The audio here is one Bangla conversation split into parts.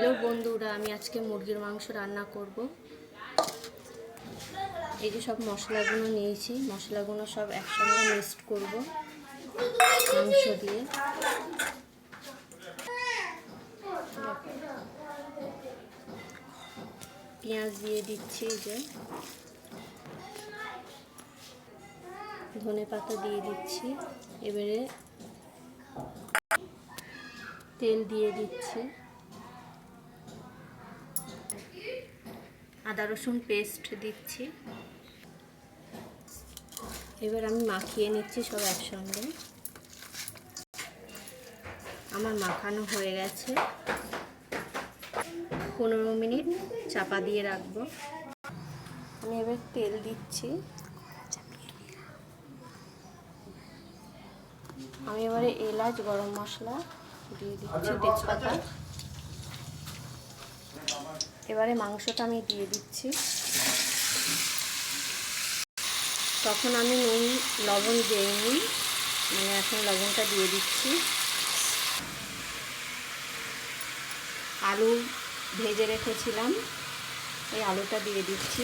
হ্যালো বন্ধুরা, আমি আজকে মুরগির মাংস রান্না করব। এই যে সব মশলাগুলো নিয়েছি, মশলাগুলো সব একসঙ্গে মিক্সড করব মাংস দিয়ে। পেঁয়াজ দিয়ে দিচ্ছি, যে ধনেপাতা দিয়ে দিচ্ছি, এবারে তেল দিয়ে দিচ্ছি, আদা রসুন পেস্ট দিচ্ছি। এবার আমি মাখিয়ে নিচ্ছি সব একসঙ্গে। আমার মাখানো হয়ে গেছে, 15 মিনিট চাপা দিয়ে রাখবো। আমি এবার তেল দিচ্ছি। আমি এবারে এলাচ, গরম মশলা দিয়ে দিচ্ছি, তেজপাতা। এবারে মাংসটা আমি দিয়ে দিচ্ছি। তখন আমি নুন লবণ দিইনি, মানে এখন লবণটা দিয়ে দিচ্ছি। আলু ভেজে রেখেছিলাম, এই আলুটা দিয়ে দিচ্ছি।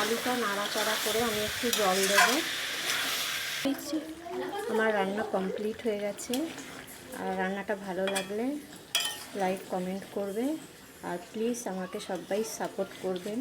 আলুটা নাড়াচাড়া করে আমি একটু জল দেবো। আমার রান্না কমপ্লিট হয়ে গেছে। আর রান্নাটা ভালো লাগলে লাইক কমেন্ট করবে, আর প্লিজ আমাকে সবাই সাপোর্ট করবেন।